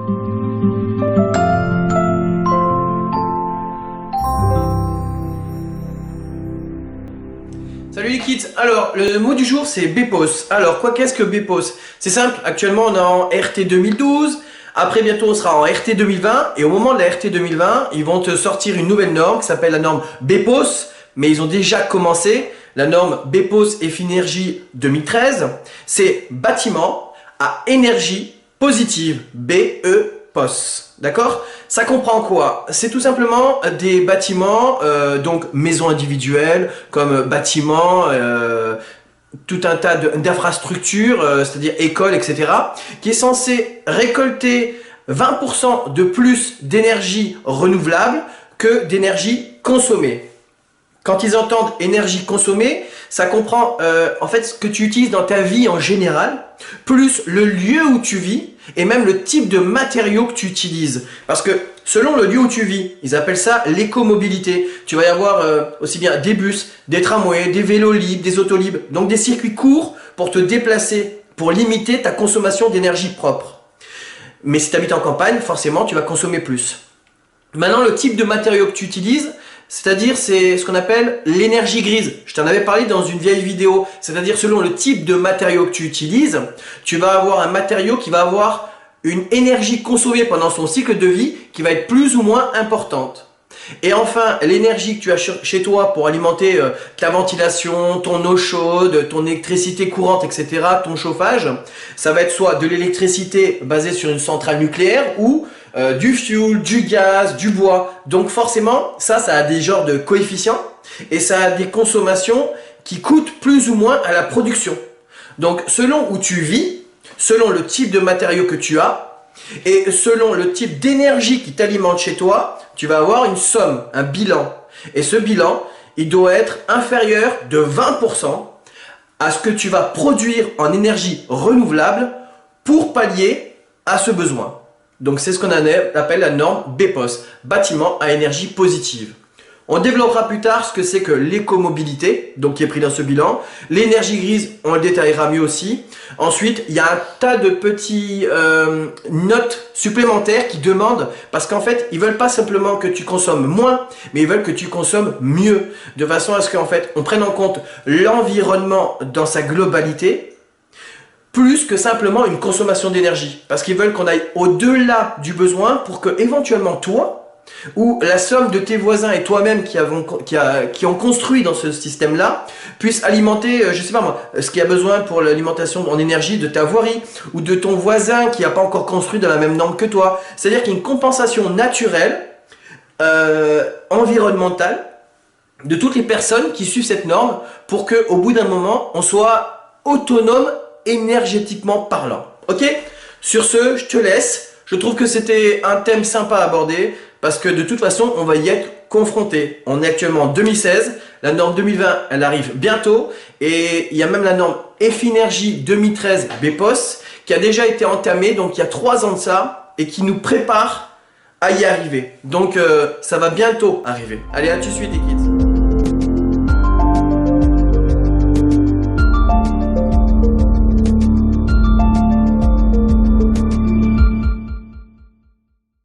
Salut les kids. Alors le mot du jour c'est BPOS. Alors qu'est-ce que BPOS? C'est simple, actuellement on est en RT 2012, après bientôt on sera en RT 2020 et au moment de la RT 2020 ils vont te sortir une nouvelle norme qui s'appelle la norme BPOS, mais ils ont déjà commencé. La norme BPOS Effinergie 2013, c'est bâtiment à énergie positive, BEPOS. D'accord? Ça comprend quoi? C'est tout simplement des bâtiments, donc maisons individuelles, comme bâtiments, tout un tas d'infrastructures, c'est-à-dire écoles, etc., qui est censé récolter 20% de plus d'énergie renouvelable que d'énergie consommée. Quand ils entendent énergie consommée, ça comprend en fait ce que tu utilises dans ta vie en général, plus le lieu où tu vis et même le type de matériaux que tu utilises. Parce que selon le lieu où tu vis, ils appellent ça l'écomobilité. Tu vas y avoir aussi bien des bus, des tramways, des vélos libres, des autos libres, donc des circuits courts pour te déplacer, pour limiter ta consommation d'énergie propre. Mais si tu habites en campagne, forcément tu vas consommer plus. Maintenant, le type de matériaux que tu utilises, c'est-à-dire c'est ce qu'on appelle l'énergie grise. Je t'en avais parlé dans une vieille vidéo. C'est-à-dire selon le type de matériau que tu utilises, tu vas avoir un matériau qui va avoir une énergie consommée pendant son cycle de vie qui va être plus ou moins importante. Et enfin, l'énergie que tu as chez toi pour alimenter ta ventilation, ton eau chaude, ton électricité courante, etc., ton chauffage, ça va être soit de l'électricité basée sur une centrale nucléaire ou du fuel, du gaz, du bois. Donc forcément, ça a des genres de coefficients et ça a des consommations qui coûtent plus ou moins à la production. Donc selon où tu vis, selon le type de matériaux que tu as et selon le type d'énergie qui t'alimente chez toi, tu vas avoir une somme, un bilan. Et ce bilan, il doit être inférieur de 20% à ce que tu vas produire en énergie renouvelable pour pallier à ce besoin. Donc c'est ce qu'on appelle la norme BPOS, bâtiment à énergie positive. On développera plus tard ce que c'est que l'écomobilité, donc qui est pris dans ce bilan. L'énergie grise, on le détaillera mieux aussi. Ensuite, il y a un tas de petits notes supplémentaires qui demandent, parce qu'en fait, ils veulent pas simplement que tu consommes moins, mais ils veulent que tu consommes mieux, de façon à ce qu'en fait, on prenne en compte l'environnement dans sa globalité, plus que simplement une consommation d'énergie. Parce qu'ils veulent qu'on aille au-delà du besoin pour que éventuellement toi, ou la somme de tes voisins et toi-même qui ont construit dans ce système-là puissent alimenter, je sais pas moi, ce qu'il y a besoin pour l'alimentation en énergie de ta voirie ou de ton voisin qui n'a pas encore construit dans la même norme que toi. C'est-à-dire qu'il y a une compensation naturelle, environnementale, de toutes les personnes qui suivent cette norme pour qu'au bout d'un moment, on soit autonome énergétiquement parlant. Ok? Sur ce, je te laisse. Je trouve que c'était un thème sympa à aborder parce que de toute façon, on va y être confronté. On est actuellement en 2016, la norme 2020, elle arrive bientôt et il y a même la norme Effinergie 2013 BPOS qui a déjà été entamée, donc il y a 3 ans de ça et qui nous prépare à y arriver. Donc ça va bientôt arriver. Allez, à tout de suite les kids.